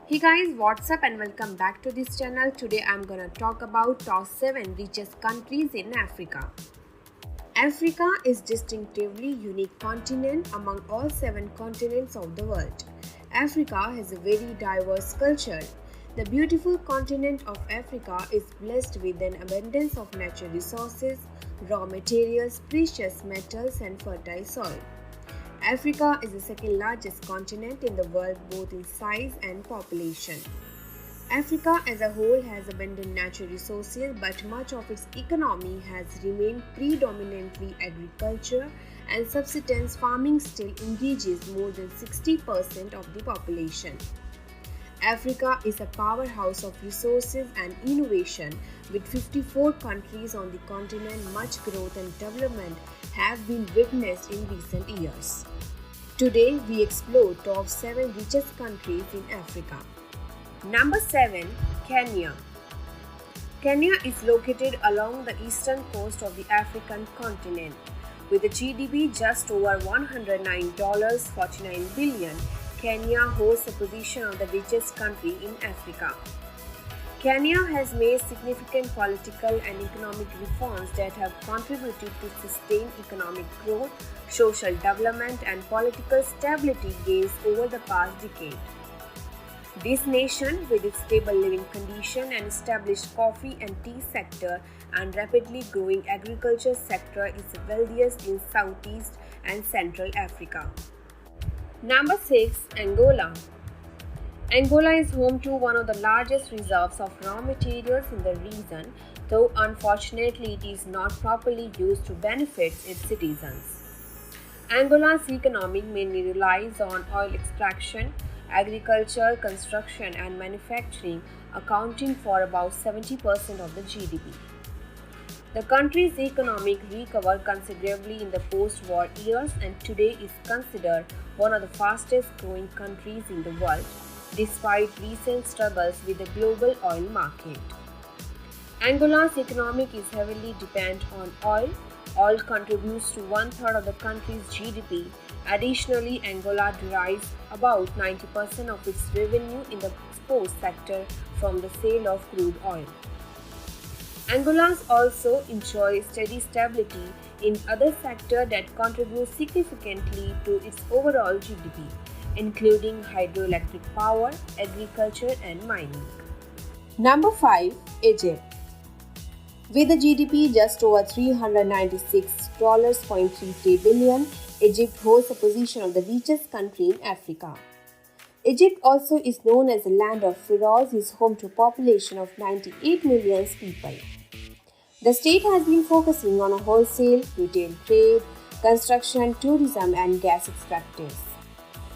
Hey guys, what's up and welcome back to this channel. Today I'm gonna talk about top 7 richest countries in Africa. Africa is distinctively unique continent among all 7 continents of the world. Africa has a very diverse culture. The beautiful continent of Africa is blessed with an abundance of natural resources, raw materials, precious metals and fertile soil. Africa is the second largest continent in the world both in size and population. Africa as a whole has abundant natural resources, but much of its economy has remained predominantly agriculture, and subsistence farming still engages more than 60% of the population. Africa is a powerhouse of resources and innovation. With 54 countries on the continent, much growth and development have been witnessed in recent years. Today, we explore top 7 richest countries in Africa. Number 7. Kenya. Kenya is located along the eastern coast of the African continent. With a GDP just over $109.49 billion, Kenya holds the position of the richest country in Africa. Kenya has made significant political and economic reforms that have contributed to sustained economic growth, social development, and political stability gains over the past decade. This nation, with its stable living condition and established coffee and tea sector and rapidly growing agriculture sector, is the wealthiest in Southeast and Central Africa. Number 6. Angola. Angola is home to one of the largest reserves of raw materials in the region, though unfortunately it is not properly used to benefit its citizens. Angola's economy mainly relies on oil extraction, agriculture, construction and manufacturing, accounting for about 70% of the GDP. The country's economic recovered considerably in the post-war years and today is considered one of the fastest growing countries in the world, despite recent struggles with the global oil market. Angola's economic is heavily dependent on oil. Oil contributes to one-third of the country's GDP. Additionally, Angola derives about 90% of its revenue in the export sector from the sale of crude oil. Angola also enjoys steady stability in other sectors that contribute significantly to its overall GDP, including hydroelectric power, agriculture and mining. Number 5. Egypt. With a GDP just over $396.33 billion, Egypt holds the position of the richest country in Africa. Egypt also is known as the land of pharaohs, is home to a population of 98 million people. The state has been focusing on a wholesale, retail trade, construction, tourism and gas extractives.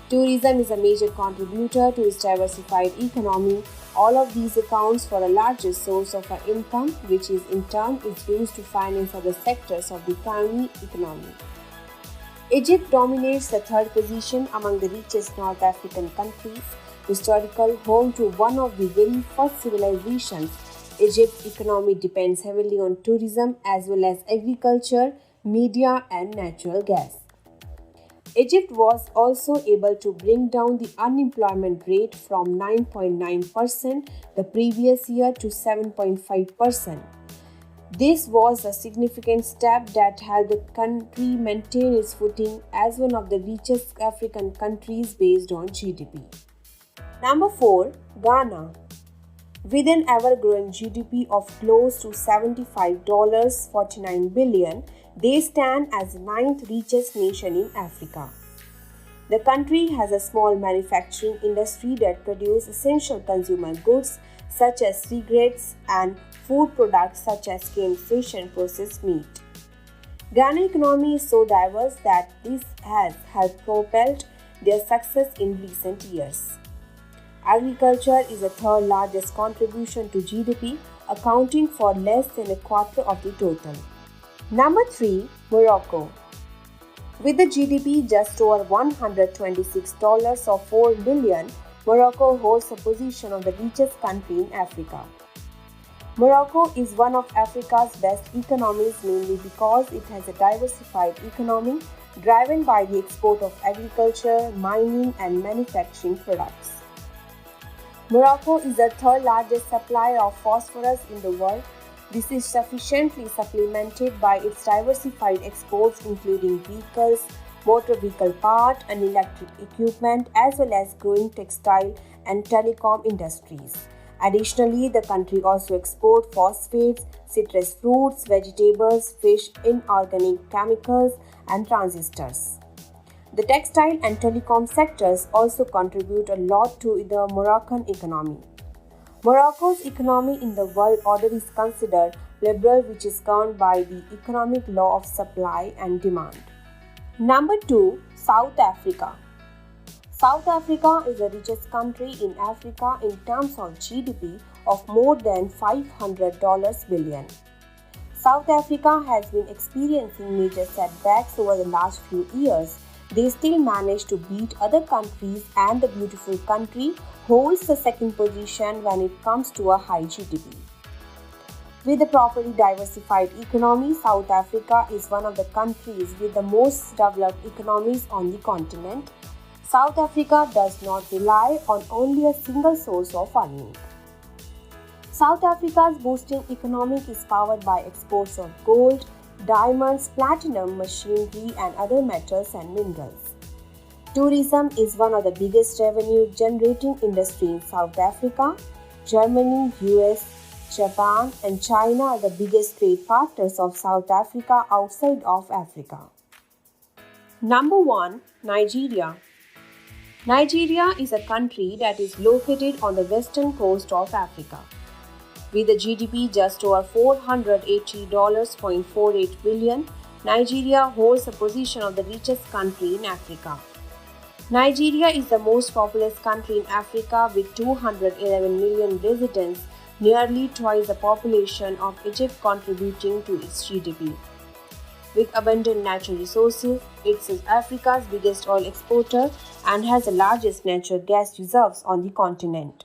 Tourism is a major contributor to its diversified economy. All of these accounts for a larger source of our income, which is in turn is used to finance other sectors of the primary economy. Egypt dominates the third position among the richest North African countries. Historical home to one of the very first civilizations, Egypt's economy depends heavily on tourism as well as agriculture, media and natural gas. Egypt was also able to bring down the unemployment rate from 9.9% the previous year to 7.5%. This was a significant step that helped the country maintain its footing as one of the richest African countries based on GDP. Number 4. Ghana. With an ever-growing GDP of close to $75.49 billion, they stand as the 9th richest nation in Africa. The country has a small manufacturing industry that produces essential consumer goods such as cigarettes and food products such as canned fish and processed meat. Ghana's economy is so diverse that this has helped propel their success in recent years. Agriculture is the third largest contribution to GDP, accounting for less than a quarter of the total. Number 3. Morocco. With a GDP just over $126.4 billion, Morocco holds the position of the richest country in Africa. Morocco is one of Africa's best economies mainly because it has a diversified economy driven by the export of agriculture, mining and manufacturing products. Morocco is the third largest supplier of phosphorus in the world. This is sufficiently supplemented by its diversified exports including vehicles, motor vehicle parts and electric equipment as well as growing textile and telecom industries. Additionally, the country also exports phosphates, citrus fruits, vegetables, fish, inorganic chemicals and transistors. The textile and telecom sectors also contribute a lot to the Moroccan economy. Morocco's economy in the world order is considered liberal, which is governed by the economic law of supply and demand. Number 2. South Africa. South Africa is the richest country in Africa in terms of GDP of more than $500 billion. South Africa has been experiencing major setbacks over the last few years. They still managed to beat other countries, and the beautiful country holds the second position when it comes to a high GDP. With a properly diversified economy, South Africa is one of the countries with the most developed economies on the continent. South Africa does not rely on only a single source of earning. South Africa's boosting economy is powered by exports of gold, diamonds, platinum, machinery, and other metals and minerals. Tourism is one of the biggest revenue-generating industries in South Africa. Germany, US, Japan, and China are the biggest trade partners of South Africa outside of Africa. Number 1. Nigeria. Nigeria is a country that is located on the western coast of Africa. With a GDP just over $480.48 billion, Nigeria holds the position of the richest country in Africa. Nigeria is the most populous country in Africa with 211 million residents, nearly twice the population of Egypt, contributing to its GDP. With abundant natural resources, it is Africa's biggest oil exporter and has the largest natural gas reserves on the continent.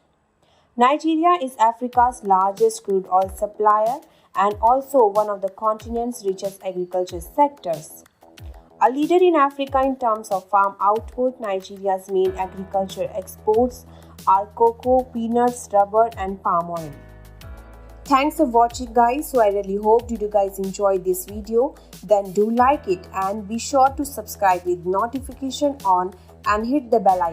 Nigeria is Africa's largest crude oil supplier and also one of the continent's richest agriculture sectors. A leader in Africa in terms of farm output, Nigeria's main agriculture exports are cocoa, peanuts, rubber, and palm oil. Thanks for watching, guys. So I really hope you guys enjoyed this video. Then do like it and be sure to subscribe with notification on and hit the bell icon.